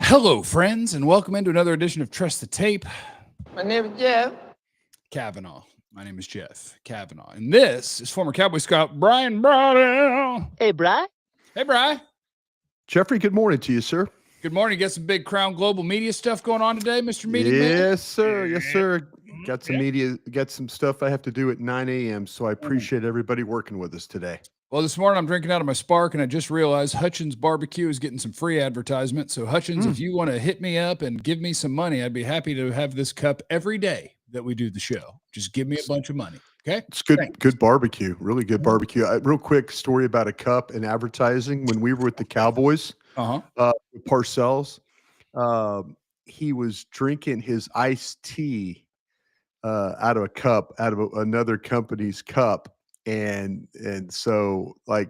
Hello, friends, and welcome into another edition of Trust the Tape. My name is Jeff. Cavanaugh. My name is Jeff Cavanaugh, and this is former Cowboy scout Bryan Broaddus. Hey, Bri. Hey, Bri. Jeffrey, good morning to you, sir. Good morning. You got some big Crown Global Media stuff going on today, Mr. Meeting Man? Yes, sir. Yes, sir. Got some media, got some stuff I have to do at 9 a.m., so I appreciate everybody working with us today. Well, this morning I'm drinking out of my Spark, and I just realized Hutchins Barbecue is getting some free advertisement. So, Hutchins, if you want to hit me up and give me some money, I'd be happy to have this cup every day that we do the show. Just give me a bunch of money, okay? It's good, Thanks. good barbecue, really good barbecue. Real quick story about a cup and advertising. When we were with the Cowboys, with Parcells, he was drinking his iced tea out of a cup, out of another company's cup. And so like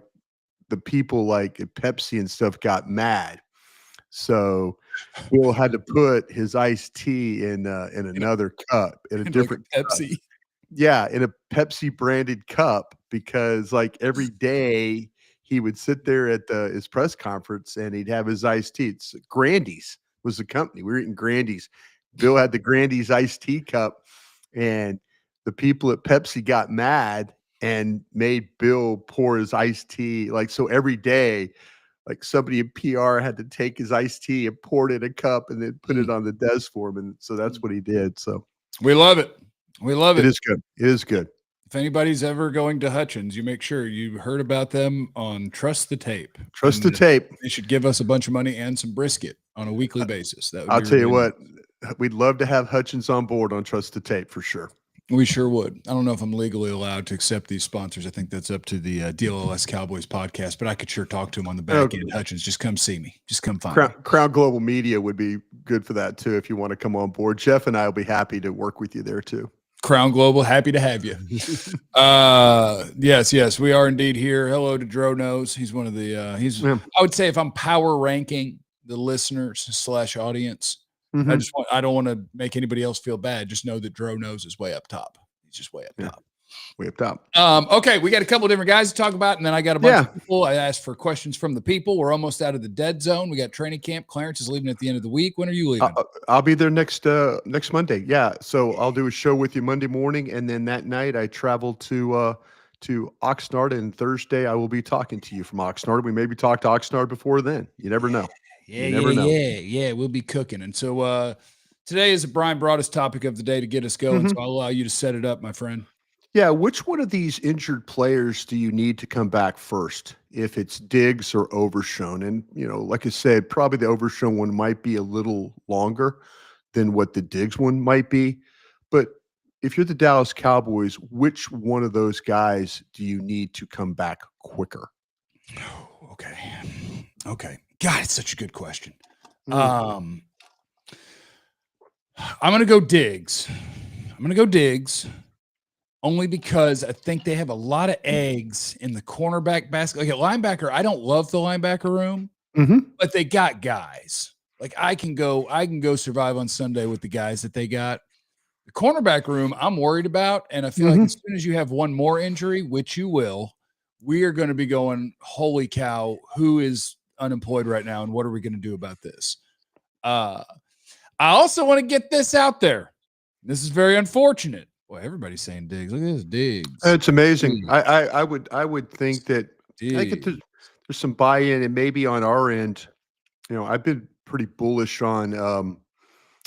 the people like at Pepsi and stuff got mad. So Bill had to put his iced tea in another cup, in a different like Pepsi. cup. Yeah, in a Pepsi branded cup, because like every day he would sit there at his press conference and he'd have his iced tea. It's Grandy's was the company. We were eating Grandy's. Bill had the Grandy's iced tea cup, and the people at Pepsi got mad and made Bill pour his iced tea. Like, so every day, like somebody in PR had to take his iced tea and pour it in a cup and then put it on the desk for him. And so that's what he did. So We love it. We love it. it is good. It is good. If anybody's ever going to Hutchins, you make sure you heard about them on Trust the Tape. Trust the tape. They should give us a bunch of money and some brisket on a weekly basis. That would I'll be tell you really what, we'd love to have Hutchins on board on Trust the Tape for sure. We sure would. I don't know if I'm legally allowed to accept these sponsors. I think that's up to the DLLS Cowboys podcast, but I could sure talk to him on the back end. Hutchins, just come see me. Just come find me. Crown Global Media would be good for that too if you want to come on board. Jeff and I will be happy to work with you there too. Crown Global, happy to have you. Yes, we are indeed here. Hello to Dro Knows. He's one of the I would say if I'm power ranking the listeners / audience, I don't want to make anybody else feel bad. Just know that Dro Knows is way up top. He's just way up top. Way up top. Okay, we got a couple of different guys to talk about, and then I got a bunch of people. I asked for questions from the people. We're almost out of the dead zone. We got training camp. Clarence is leaving at the end of the week. When are you leaving? I'll be there next Monday. Yeah, so I'll do a show with you Monday morning, and then that night I travel to Oxnard, and Thursday I will be talking to you from Oxnard. We maybe talk to Oxnard before then. You never know. Yeah. We'll be cooking. And so today is a Bryan Broaddus topic of the day to get us going. So I'll allow you to set it up, my friend. Yeah, which one of these injured players do you need to come back first? If it's Diggs or Overshown, and like I said, probably the Overshown one might be a little longer than what the Diggs one might be. But if you're the Dallas Cowboys, which one of those guys do you need to come back quicker? Okay. God, it's such a good question. I'm going to go Diggs. Only because I think they have a lot of eggs in the cornerback basket. Like at linebacker, I don't love the linebacker room, but they got guys. Like I can go survive on Sunday with the guys that they got. The cornerback room, I'm worried about, and I feel like as soon as you have one more injury, which you will, we are going to be going, holy cow, who is unemployed right now, and what are we going to do about this? I also want to get this out there. This is very unfortunate. Boy, everybody's saying Diggs. Look at this Diggs. It's amazing. I would think that there's some buy-in, and maybe on our end, I've been pretty bullish on the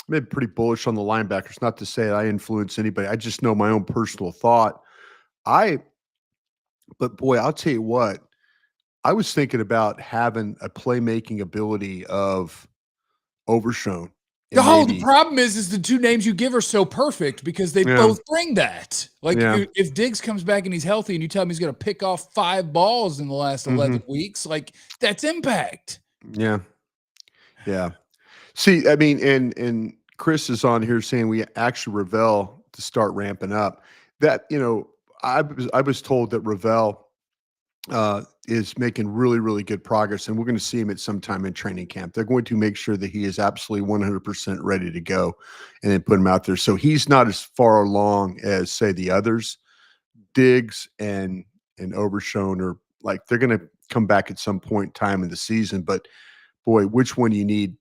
linebackers. Not to say I influence anybody. I just know my own personal thought. But boy, I'll tell you what. I was thinking about having a playmaking ability of Overshown. The problem is the two names you give are so perfect because they both bring that. Like if Diggs comes back and he's healthy and you tell him he's going to pick off 5 balls in the last 11 weeks, like that's impact. Yeah. See, I mean, and Chris is on here saying we actually Ravel to start ramping up. That, I was told that Ravel is making really, really good progress, and we're going to see him at some time in training camp. They're going to make sure that he is absolutely 100% ready to go and then put him out there. So he's not as far along as, say, the others. Diggs and Overshown are like, they're going to come back at some point in time in the season. But, boy, which one do you need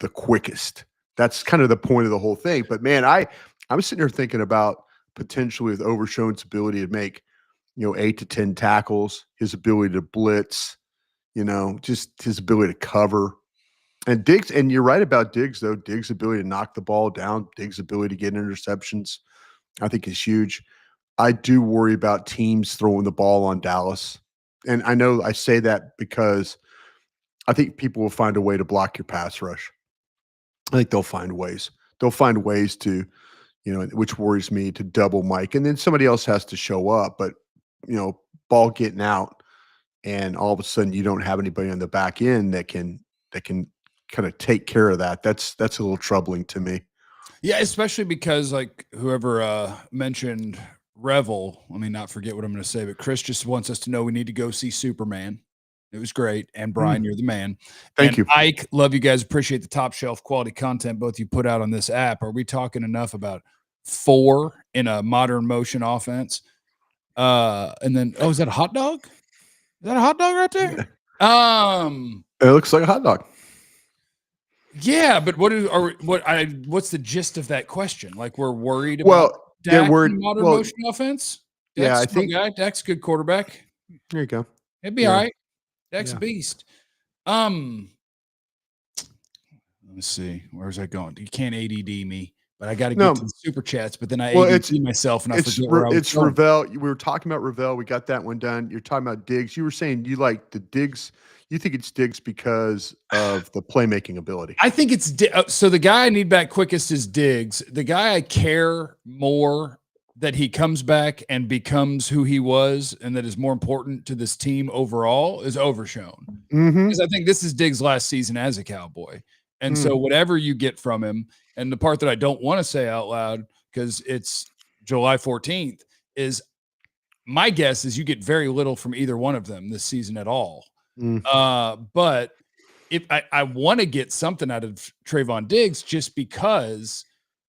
the quickest. That's kind of the point of the whole thing. But man, I'm sitting here thinking about potentially with Overshown's ability to make, 8 to 10 tackles, his ability to blitz, just his ability to cover. And Diggs, and you're right about Diggs, though. Diggs' ability to knock the ball down, Diggs' ability to get interceptions, I think is huge. I do worry about teams throwing the ball on Dallas. And I know I say that because I think people will find a way to block your pass rush. I think they'll find ways. They'll find ways to, which worries me, to double Mike. And then somebody else has to show up. But, ball getting out, and all of a sudden you don't have anybody on the back end that can kind of take care of that. That's a little troubling to me. Yeah, especially because like whoever mentioned Revel, let me not forget what I'm going to say, but Chris just wants us to know we need to go see Superman. It was great. And Brian, you're the man. Thank you. Ike, love you guys. Appreciate the top shelf quality content both you put out on this app. Are we talking enough about 4 in a modern motion offense? And then, is that a hot dog? Is that a hot dog right there? It looks like a hot dog. Yeah, but what's the gist of that question? Like we're worried about Dak in modern motion offense? Dak's I think Dak's a good quarterback. There you go. It'd be all right. Dak's a beast. Let me see. Where's that going? You can't ADD me, but I got to get to the super chats. But then I ADD myself and I forget where I was It's Ravel. We were talking about Ravel. We got that one done. You're talking about Diggs. You were saying you like the Diggs. You think it's Diggs because of the playmaking ability. I think it's so the guy I need back quickest is Diggs. The guy I care more that he comes back and becomes who he was and that is more important to this team overall is Overshown. Because I think this is Diggs' last season as a Cowboy. And so whatever you get from him, and the part that I don't want to say out loud because it's July 14th, is my guess is you get very little from either one of them this season at all. But if I want to get something out of Trevon Diggs just because,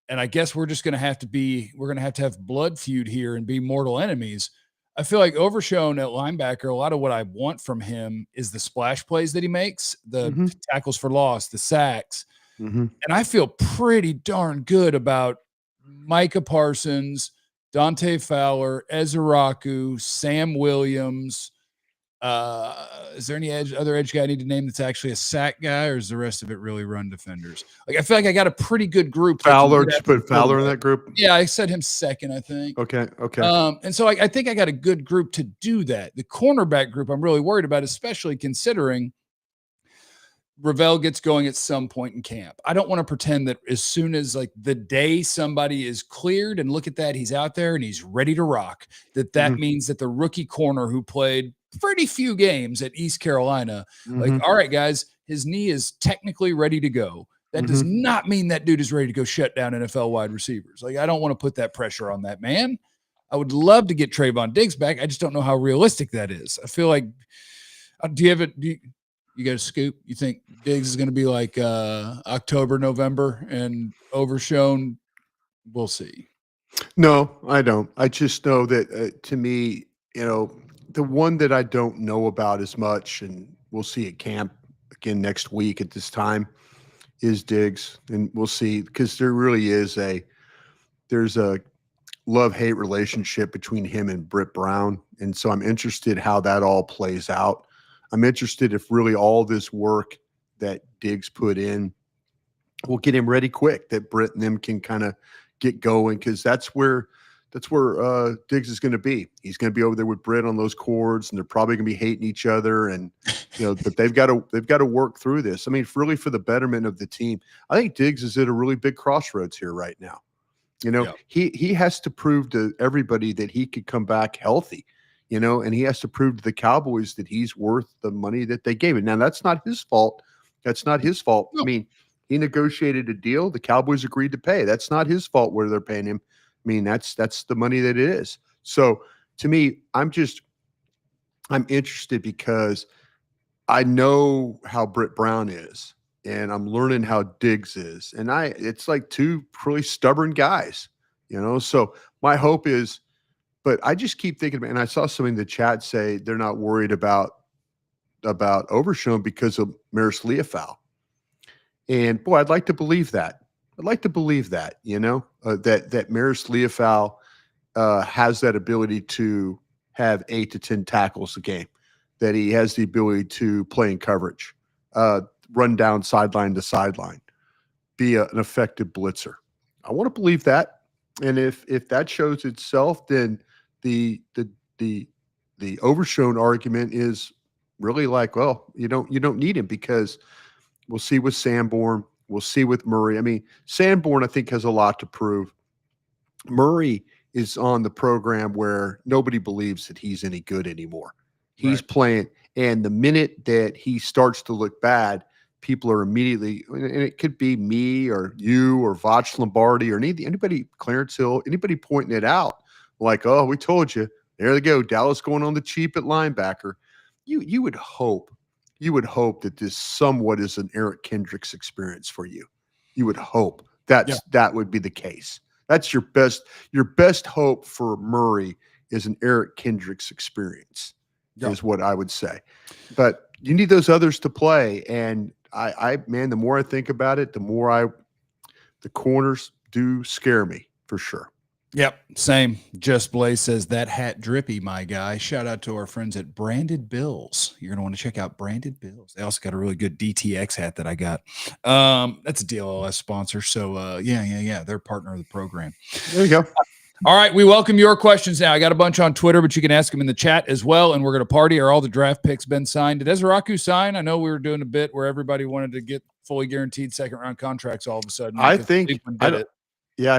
and I guess we're going to have blood feud here and be mortal enemies. I feel like Overshown at linebacker, a lot of what I want from him is the splash plays that he makes, the tackles for loss, the sacks. And I feel pretty darn good about Micah Parsons, Dante Fowler, Ezeraku, Sam Williams. Is there any other edge guy I need to name that's actually a sack guy, or is the rest of it really run defenders? Like I feel like I got a pretty good group. Fowler, just put Fowler in that group. Yeah, I said him second, I think. Okay. And so I think I got a good group to do that. The cornerback group I'm really worried about, especially considering Ravel gets going at some point in camp. I don't want to pretend that as soon as like the day somebody is cleared and look at that, he's out there and he's ready to rock, that means that the rookie corner who played pretty few games at East Carolina, like, all right, guys, his knee is technically ready to go. That does not mean that dude is ready to go shut down NFL wide receivers. Like, I don't want to put that pressure on that man. I would love to get Trevon Diggs back. I just don't know how realistic that is. I feel like, you got a scoop? You think Diggs is going to be like October, November, and Overshown? We'll see. No, I don't. I just know that to me, the one that I don't know about as much, and we'll see at camp again next week at this time, is Diggs. And we'll see, because there really is there's a love-hate relationship between him and Britt Brown. And so I'm interested how that all plays out. I'm interested if really all this work that Diggs put in will get him ready quick, that Britt and them can kind of get going, because that's where Diggs is going to be. He's going to be over there with Britt on those cords, and they're probably going to be hating each other. And but they've got to work through this. I mean, really for the betterment of the team. I think Diggs is at a really big crossroads here right now. He has to prove to everybody that he could come back healthy. And he has to prove to the Cowboys that he's worth the money that they gave him. Now, that's not his fault. No. I mean, he negotiated a deal. The Cowboys agreed to pay. That's not his fault where they're paying him. I mean, that's the money that it is. So to me, I'm interested because I know how Britt Brown is, and I'm learning how Diggs is. And it's like two really stubborn guys, So my hope is, but I just keep thinking about, and I saw somebody in the chat say they're not worried about Overshown because of Maris Leafau. And boy, I'd like to believe that. That Maris Leofau has that ability to have 8 to 10 tackles a game, that he has the ability to play in coverage, run down sideline to sideline, be an effective blitzer. I want to believe that. And if that shows itself, then the Overshown argument is really like, well, you don't need him, because we'll see with Sanborn, we'll see with Murray. I mean, Sanborn, I think, has a lot to prove. Murray is on the program where nobody believes that he's any good anymore. He's playing, and the minute that he starts to look bad, people are immediately, and it could be me or you or Voch Lombardi or anybody, Clarence Hill, anybody pointing it out, like, oh, we told you. There they go, Dallas going on the cheap at linebacker. You would hope that this somewhat is an Eric Kendricks experience for you. You would hope that would be the case. That's your best hope for Murray is an Eric Kendricks experience, is what I would say. But you need those others to play. And man, the more I think about it, the corners do scare me for sure. Yep, same. Just Blaze says that hat drippy, my guy. Shout out to our friends at Branded Bills. You're gonna want to check out Branded Bills. They also got a really good DTX hat that I got. That's a DLLS sponsor. So yeah, they're partner of the program. There you go. All right, we welcome your questions now. I got a bunch on Twitter, but you can ask them in the chat as well. And we're gonna party. Are all the draft picks been signed? Did Ezraku sign? I know we were doing a bit where everybody wanted to get fully guaranteed second round contracts all of a sudden. I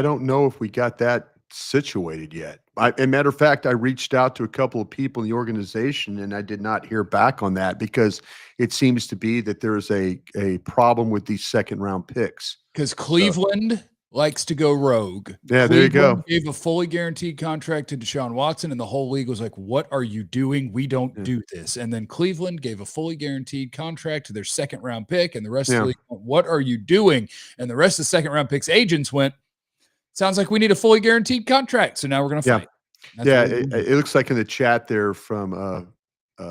don't know if we got that situated yet. As a matter of fact, I reached out to a couple of people in the organization, and I did not hear back on that, because it seems to be that there's a problem with these second round picks. Because Cleveland likes to go rogue. Yeah, Cleveland there you go. Gave a fully guaranteed contract to Deshaun Watson, and the whole league was like, what are you doing? We don't do this. And then Cleveland gave a fully guaranteed contract to their second round pick, and the rest of the league went, what are you doing? And the rest of the second round picks agents went, sounds like we need a fully guaranteed contract. So now we're going to fight. It looks like in the chat there from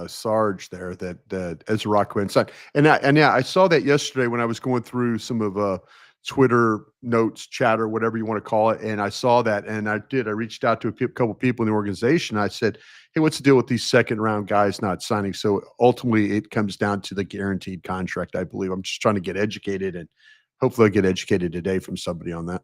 Sarge there that Ezra went signed. And I saw that yesterday when I was going through some of Twitter notes, chatter, whatever you want to call it. And I saw that, and I reached out to a couple people in the organization. I said, hey, what's the deal with these second round guys not signing? So ultimately it comes down to the guaranteed contract, I believe. I'm just trying to get educated, and hopefully I get educated today from somebody on that.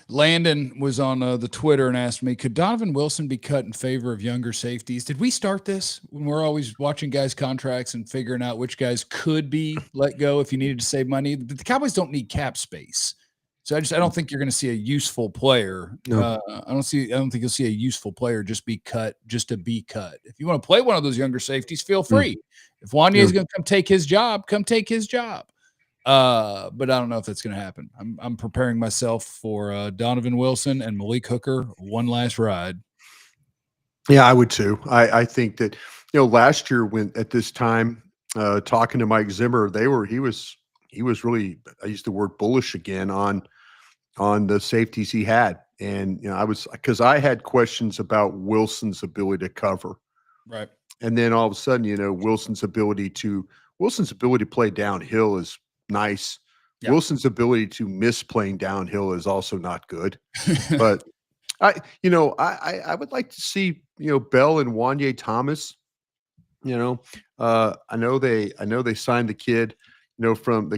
Landon was on the Twitter and asked me, could Donovan Wilson be cut in favor of younger safeties? Did we start this when we're always watching guys' contracts and figuring out which guys could be let go if you needed to save money? But the Cowboys don't need cap space. So I don't think you're going to see a useful player. No. I don't think you'll see a useful player just be cut just to be cut. If you want to play one of those younger safeties, feel free. If Wanya is going to come take his job, come take his job. But I don't know if that's going to happen. I'm preparing myself for Donovan Wilson and Malik Hooker one last ride. Yeah, I would too. I think that, last year when at this time, talking to Mike Zimmer, he was really, I used the word bullish again on the safeties he had. And, because I had questions about Wilson's ability to cover. Right. And then all of a sudden, Wilson's ability to play downhill is nice. Yep. Wilson's ability to miss playing downhill is also not good. But I would like to see, Bell and Wanye Thomas. I know they signed the kid, from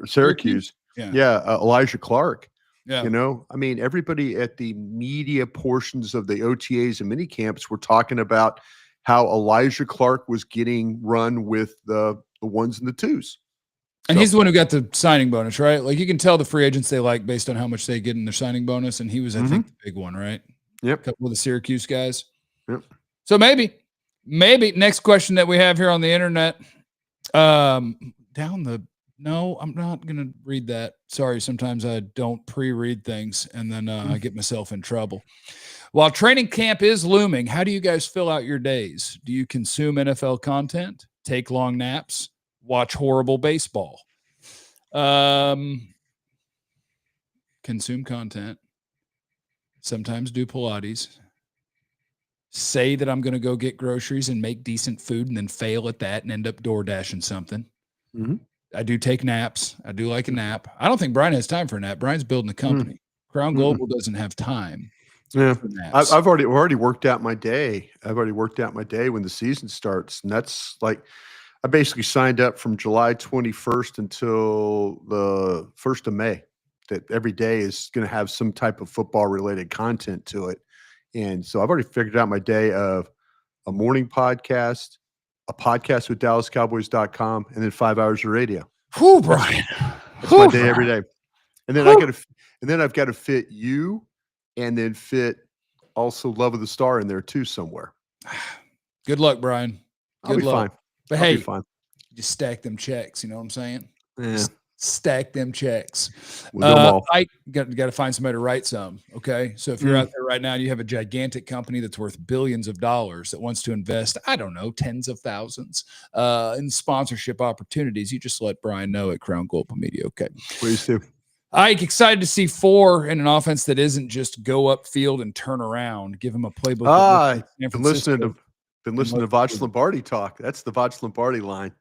Syracuse. Elijah Clark. Yeah. Everybody at the media portions of the OTAs and mini camps were talking about how Elijah Clark was getting run with the ones and the twos. And he's the one who got the signing bonus, right? Like, you can tell the free agents they like based on how much they get in their signing bonus. And he was, I think, the big one, right? Yep. A couple of the Syracuse guys. Yep. So maybe next question that we have here on the internet, no, I'm not going to read that. Sorry. Sometimes I don't pre-read things, and then I get myself in trouble. While training camp is looming, how do you guys fill out your days? Do you consume NFL content, take long naps, watch horrible baseball? Consume content, sometimes do Pilates, say that I'm going to go get groceries and make decent food and then fail at that and end up door dashing something. I do take naps. I do like a nap. I don't think Bryan has time for a nap. Bryan's building a company. Crown Global doesn't have time. Yeah, for naps. I've already worked out my day. I've already worked out my day when the season starts, and that's like I basically signed up from July 21st until the 1st of May. That every day is going to have some type of football related content to it, and so I've already figured out my day of a morning podcast, a podcast with DallasCowboys.com, and then 5 hours of radio. Whew, Bryan. That's my day every day. And then I've got to fit you and then fit also Love of the Star in there too somewhere. Good luck, Bryan. I'll be fine. But I'll hey, be fine. just stack them checks. You know what I'm saying? Yeah. Stack them checks. We'll do them all. I got to find somebody to write some. Okay. So if you're out there right now and you have a gigantic company that's worth billions of dollars that wants to invest, I don't know, tens of thousands in sponsorship opportunities, you just let Bryan know at Crown Global Media. Okay. Please do. I'm excited to see 4 in an offense that isn't just go upfield and turn around. Give him a playbook. I've been listening to Voch Lombardi talk. That's the Voch Lombardi line.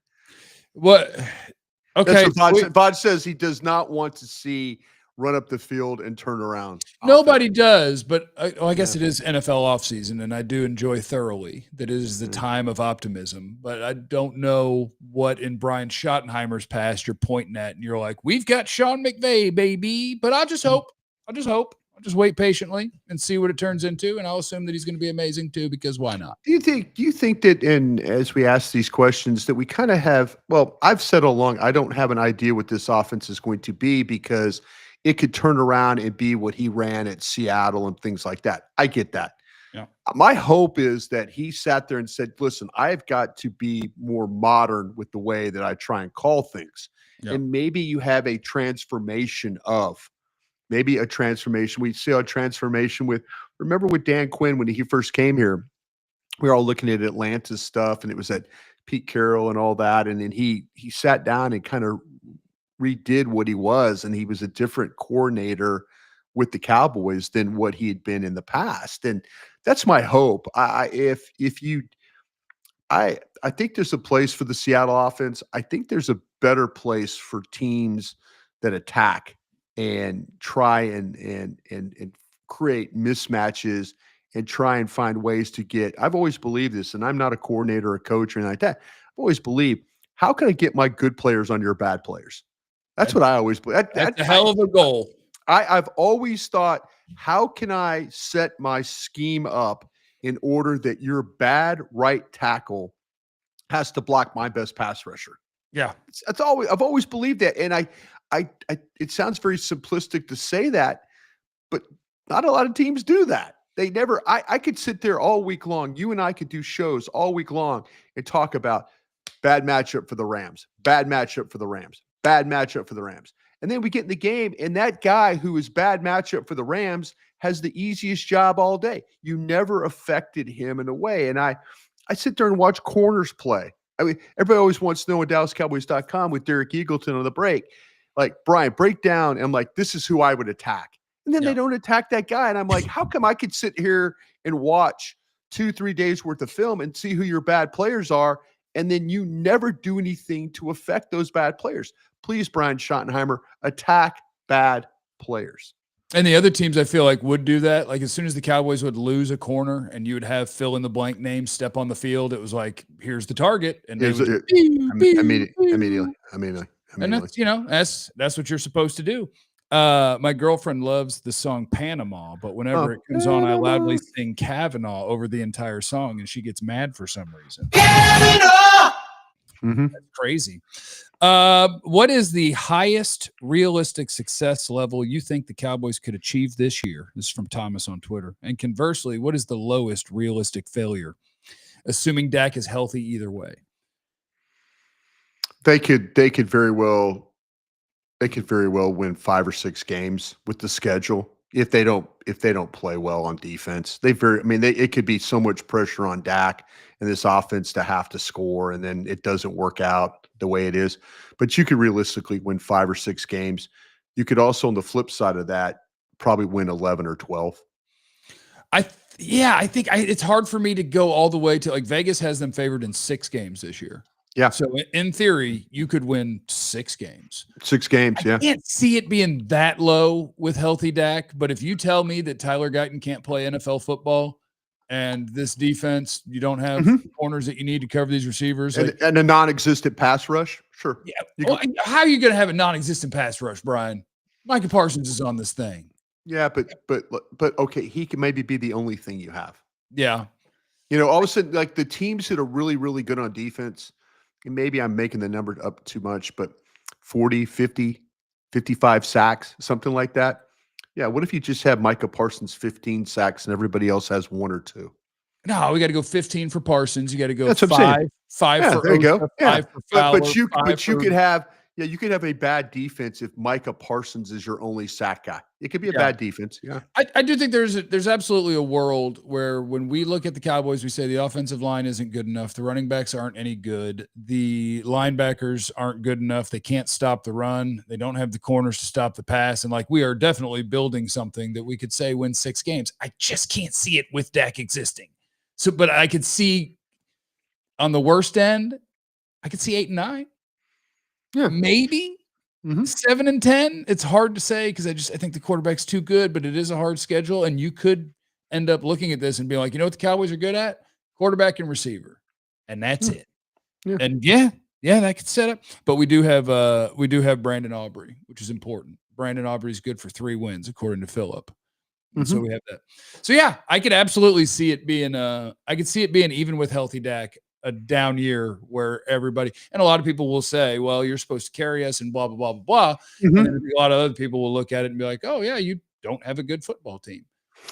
What? Okay. Voch says he does not want to see run up the field and turn around. Nobody does, but I guess it is NFL offseason, and I do enjoy thoroughly that it is the time of optimism. But I don't know what in Brian Schottenheimer's past you're pointing at, and you're like, we've got Sean McVay, baby. But I'll just hope. I'll just wait patiently and see what it turns into, and I'll assume that he's going to be amazing too, because why not? Do you think that as we ask these questions that we kind of have, well, I've said all along, I don't have an idea what this offense is going to be because it could turn around and be what he ran at Seattle and things like that. I get that. Yeah. My hope is that he sat there and said, listen, I've got to be more modern with the way that I try and call things. Yeah. And maybe you have a transformation We see a transformation remember with Dan Quinn when he first came here, we were all looking at Atlanta stuff and it was at Pete Carroll and all that. And then he sat down and kind of redid what he was, and he was a different coordinator with the Cowboys than what he had been in the past. And that's my hope. I think there's a place for the Seattle offense. I think there's a better place for teams that attack and try and create mismatches and try and find ways to get. I've always believed this, and I'm not a coordinator or a coach or anything like that. I've always believed, how can I get my good players on your bad players? That's what I always believe. That's a hell of a goal. I've always thought, how can I set my scheme up in order that your bad right tackle has to block my best pass rusher? Yeah. I've always believed that. And I it sounds very simplistic to say that, but not a lot of teams do that. They never, I could sit there all week long. You and I could do shows all week long and talk about bad matchup for the Rams, bad matchup for the Rams, bad matchup for the Rams. And then we get in the game, and that guy who is bad matchup for the Rams has the easiest job all day. You never affected him in a way. And I sit there and watch corners play. I mean, everybody always wants to know on DallasCowboys.com with Derek Eagleton on the break, like, Bryan, break down. And I'm like, this is who I would attack. And then they don't attack that guy. And I'm like, how come I could sit here and watch 2-3 days worth of film and see who your bad players are, and then you never do anything to affect those bad players? Please, Brian Schottenheimer, attack bad players. And the other teams I feel like would do that. Like as soon as the Cowboys would lose a corner and you would have fill in the blank name step on the field, it was like, here's the target. And immediately. And that's, that's what you're supposed to do. My girlfriend loves the song Panama, but whenever it comes on, I loudly sing Cavanaugh over the entire song, and she gets mad for some reason. Cavanaugh! That's crazy. What is the highest realistic success level you think the Cowboys could achieve this year? This is from Thomas on Twitter. And conversely, what is the lowest realistic failure, assuming Dak is healthy either way? They could very well win 5 or 6 games with the schedule if they don't play well on defense. It could be so much pressure on Dak and this offense to have to score, and then it doesn't work out the way it is. But you could realistically win 5 or 6 games. You could also, on the flip side of that, probably win 11 or 12. I think it's hard for me to go all the way to, like, Vegas has them favored in 6 games this year. Yeah. So in theory, you could win 6 games. 6 games, yeah. I can't see it being that low with healthy Dak, but if you tell me that Tyler Guyton can't play NFL football and this defense, you don't have corners that you need to cover these receivers. And a non-existent pass rush, sure. Yeah. Well, how are you going to have a non-existent pass rush, Brian? Micah Parsons is on this thing. Yeah, but okay, he can maybe be the only thing you have. Yeah. All of a sudden, like the teams that are really, really good on defense, and maybe I'm making the number up too much, but 40, 50, 55 sacks, something like that. Yeah, what if you just have Micah Parsons 15 sacks and everybody else has 1 or 2? No, we got to go 15 for Parsons. You got to go That's what I'm saying. 5 Yeah, for there you go. Osa, Yeah. 5 for Fowler, But you could have you could have a bad defense if Micah Parsons is your only sack guy. It could be a bad defense. Yeah. I do think there's absolutely a world where when we look at the Cowboys, we say the offensive line isn't good enough. The running backs aren't any good. The linebackers aren't good enough. They can't stop the run. They don't have the corners to stop the pass. And like, we are definitely building something that we could say wins 6 games. I just can't see it with Dak existing. So, but I could see on the worst end, I could see 8 and 9. Yeah. Maybe 7 and 10. It's hard to say because I think the quarterback's too good, but it is a hard schedule. And you could end up looking at this and be like, you know what the Cowboys are good at? Quarterback and receiver. And that's it. Yeah. And yeah, that could set up. But we do have Brandon Aubrey, which is important. Brandon Aubrey is good for 3 wins, according to Phillip. So we have that. So yeah, I could absolutely see it being even with healthy Dak, a down year where everybody, and a lot of people will say, well, you're supposed to carry us and blah, blah, blah, blah, blah. And then a lot of other people will look at it and be like, oh yeah, you don't have a good football team.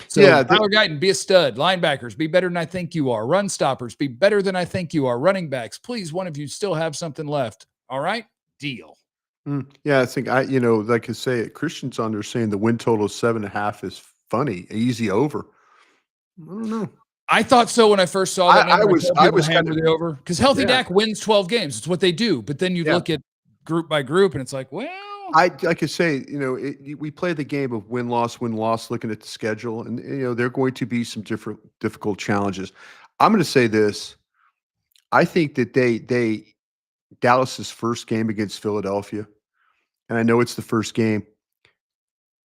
So Tyler Guyton, be a stud. Linebackers, be better than I think you are. Run stoppers, be better than I think you are. Running backs, please, one of you still have something left. All right, deal. Yeah, I think like I say, Christian's on there saying the win total of 7.5 is funny, easy over. I don't know. I thought so when I first saw that. I was kind of the over because healthy Dak wins 12 games. It's what they do. But then you look at group by group, and it's like, well, like I say, we play the game of win loss, looking at the schedule, and there are going to be some difficult challenges. I'm going to say this: I think that Dallas's first game against Philadelphia, and I know it's the first game.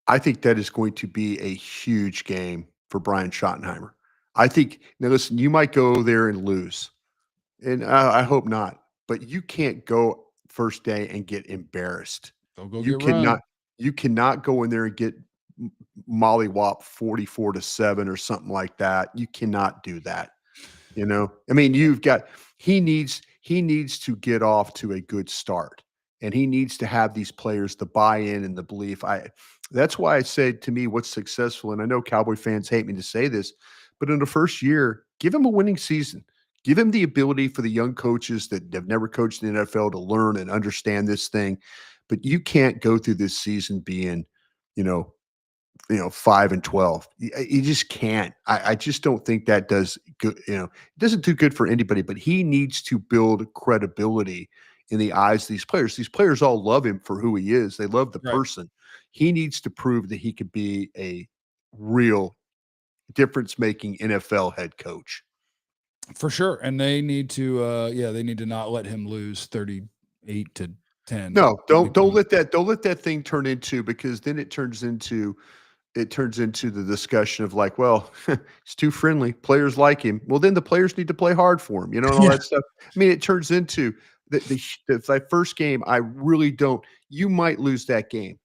I think that is going to be a huge game for Brian Schottenheimer. I think, now listen, you might go there and lose, and I hope not, but you can't go first day and get embarrassed. You cannot go in there and get mollywop 44-7 or something like that. You cannot do that. I mean, he needs to get off to a good start, and he needs to have these players the buy-in and the belief. That's why I said, to me, what's successful, and I know Cowboy fans hate me to say this, but in the first year, give him a winning season. Give him the ability for the young coaches that have never coached in the NFL to learn and understand this thing. But you can't go through this season being, 5-12. You just can't. I just don't think that does good. It doesn't do good for anybody. But he needs to build credibility in the eyes of these players. These players all love him for who he is. They love the person. He needs to prove that he could be a real difference-making NFL head coach. For sure. And they need to they need to not let him lose 38-10. No, don't let that thing turn into, because then it turns into the discussion of like, well, it's too friendly. Players like him. Well, then the players need to play hard for him, and all that stuff. I mean, it turns into the first game. I really don't. You might lose that game,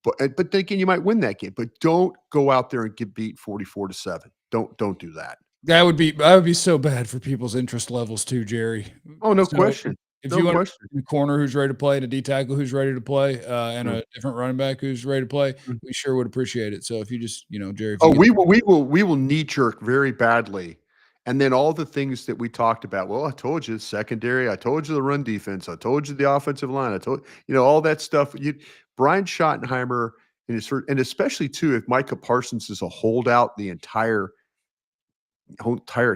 but then again, you might win that game. But don't go out there and get beat 44-7. Don't do that. That would be so bad for people's interest levels too, Jerry. Oh, no question. If you want a corner who's ready to play, and a D tackle who's ready to play, and a different running back who's ready to play, we sure would appreciate it. So if you just, Jerry. We will knee jerk very badly, and then all the things that we talked about. Well, I told you secondary. I told you the run defense. I told you the offensive line. I told all that stuff. Brian Schottenheimer and especially too, if Micah Parsons is a holdout the entire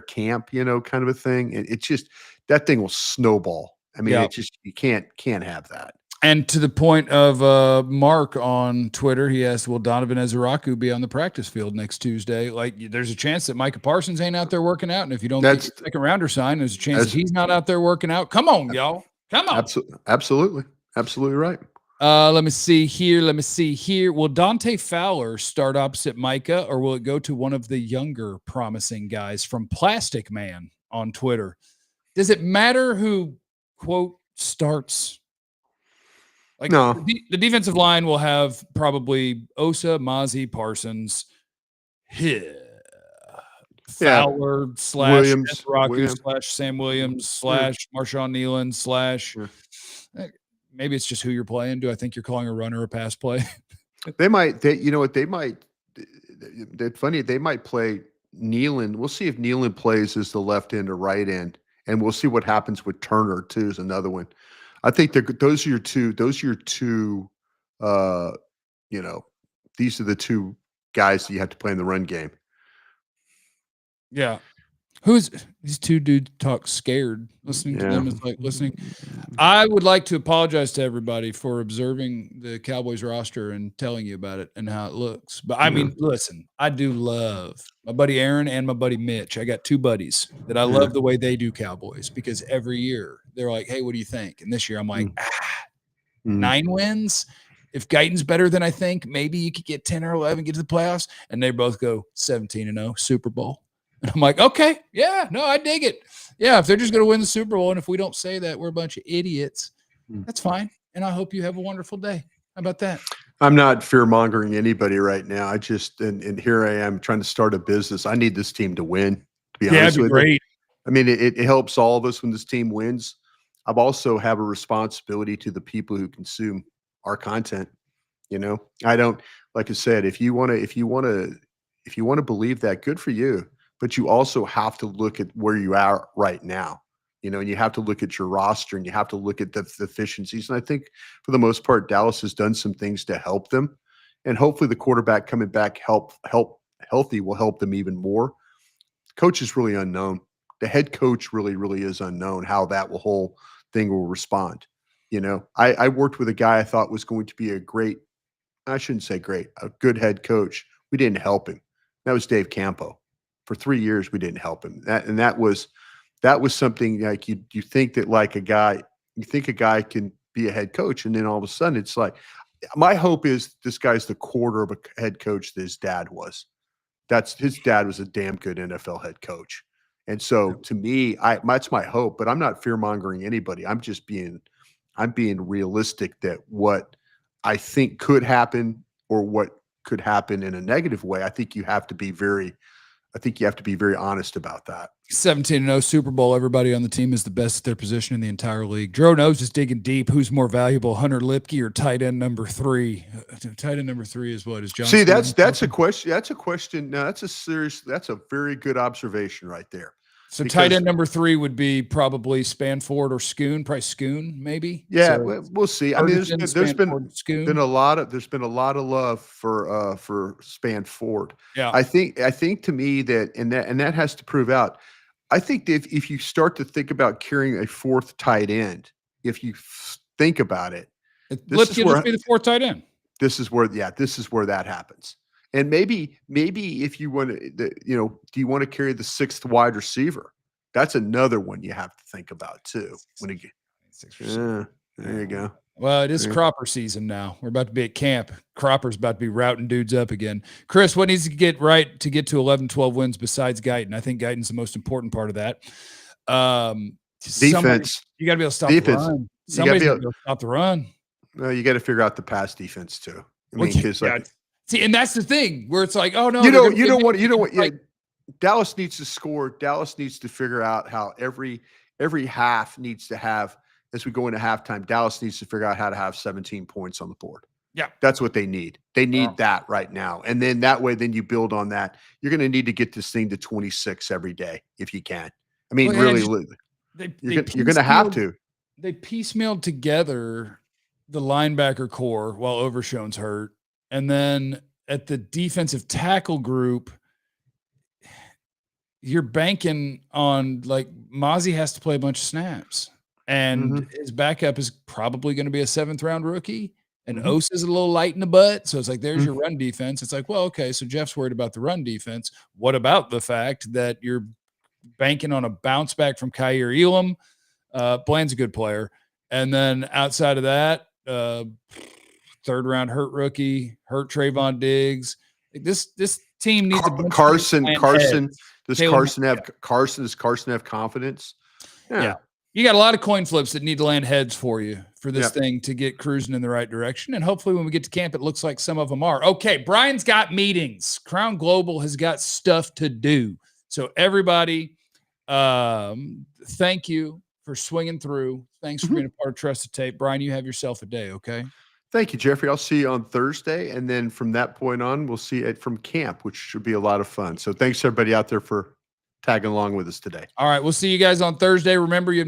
camp, kind of a thing. And it's just, that thing will snowball. I mean, it's just, you can't have that. And to the point of Mark on Twitter, he asked, will Donovan Ezeraku be on the practice field next Tuesday? Like, there's a chance that Micah Parsons ain't out there working out. And if you don't get your second rounder signed, there's a chance that he's not out there working out. Come on, y'all. Come on. Absolutely. Absolutely right. Let me see here. Will Dante Fowler start opposite Micah, or will it go to one of the younger promising guys from Plastic Man on Twitter? Does it matter who, quote, starts? Like, no, the defensive line will have probably Osa, Mozzie, Parsons, Fowler / Williams, / Sam Williams / Marshawn Nealon / maybe it's just who you're playing. Do I think you're calling a runner a pass play? They might. It's funny. They might play Nealon. We'll see if Nealon plays as the left end or right end, and we'll see what happens with Turner too. Is another one. I think those are your two. These are the two guys that you have to play in the run game. Yeah. Who's these two dudes talk scared? Listening to them is like listening. I would like to apologize to everybody for observing the Cowboys roster and telling you about it and how it looks. But I mean, listen, I do love my buddy Aaron and my buddy Mitch. I got two buddies that I love the way they do Cowboys, because every year they're like, hey, what do you think? And this year I'm like, 9 wins. If Guyton's better than I think, maybe you could get 10 or 11, get to the playoffs. And they both go 17-0, Super Bowl. And I'm like, okay, yeah, no, I dig it. Yeah, if they're just going to win the Super Bowl, and if we don't say that, we're a bunch of idiots, that's fine. And I hope you have a wonderful day. How about that? I'm not fear-mongering anybody right now. I just and here I am trying to start a business. I need this team to win, to be honest with you. I mean, it helps all of us when this team wins. I also have a responsibility to the people who consume our content. I don't, like I said, if you want to believe that, good for you. But you also have to look at where you are right now, and you have to look at your roster, and you have to look at the efficiencies. And I think for the most part, Dallas has done some things to help them, and hopefully the quarterback coming back healthy will help them even more. Coach is really unknown. The head coach really, really is unknown how that whole thing will respond. I worked with a guy I thought was going to be a good head coach. We didn't help him. That was Dave Campo. For 3 years, we didn't help him. That was something like you think that like a guy can be a head coach, and then all of a sudden it's like, my hope is this guy's the quarter of a head coach that his dad was. His dad was a damn good NFL head coach. And so to me, that's my hope, but I'm not fear-mongering anybody. I'm being realistic that what I think could happen, or what could happen in a negative way, I think you have to be very honest about that. 17-0 Super Bowl. Everybody on the team is the best at their position in the entire league. Dro Knows is digging deep. Who's more valuable, Hunter Lipke or tight end number 3? Tight end number 3 is what? Is John? See, that's a question. That's a question. No, that's a very good observation right there. So tight end number 3 would be probably Spanford or Schoon, probably Schoon, maybe. Yeah, so we'll see. I mean, there's been a lot of love for Spanford. Yeah, I think to me that has to prove out. I think that if you start to think about carrying a 4th tight end, if you think about it, let's be the 4th tight end. This is where that happens. And maybe if you want to, do you want to carry the 6th wide receiver? That's another one you have to think about too. There you go. Well, it is Cropper season now. We're about to be at camp. Cropper's about to be routing dudes up again. Chris, what needs to get right to get to 11, 12 wins besides Guyton? I think Guyton's the most important part of that. Defense. You got to be able to stop the run. Somebody's got to be able to stop the run. Well, you got to figure out the pass defense too. I mean, because see, and that's the thing where it's like, oh no, you don't want. Yeah, Dallas needs to score. Dallas needs to figure out how every half needs to have, as we go into halftime, Dallas needs to figure out how to have 17 points on the board. Yeah, that's what they need. They need that right now, and then that way, then you build on that. You're going to need to get this thing to 26 every day if you can. I mean, you're going to have to. They piecemealed together the linebacker core while Overshown's hurt. And then at the defensive tackle group, you're banking on, like, Mozzie has to play a bunch of snaps. And his backup is probably going to be a 7th-round rookie. And Osa is a little light in the butt. So it's like, there's your run defense. It's like, well, okay, so Jeff's worried about the run defense. What about the fact that you're banking on a bounce back from Kyer Elam? Bland's a good player. And then outside of that, 3rd-round hurt rookie, hurt Trevon Diggs. This team needs a bunch of Carson. Does Carson have confidence? Yeah. You got a lot of coin flips that need to land heads for you for this thing to get cruising in the right direction. And hopefully when we get to camp, it looks like some of them are. Okay, Brian's got meetings. Crown Global has got stuff to do. So everybody, thank you for swinging through. Thanks for being a part of Trusted Tape. Brian, you have yourself a day, okay? Thank you, Jeffrey. I'll see you on Thursday. And then from that point on, we'll see it from camp, which should be a lot of fun. So thanks everybody out there for tagging along with us today. All right. We'll see you guys on Thursday. Remember, you have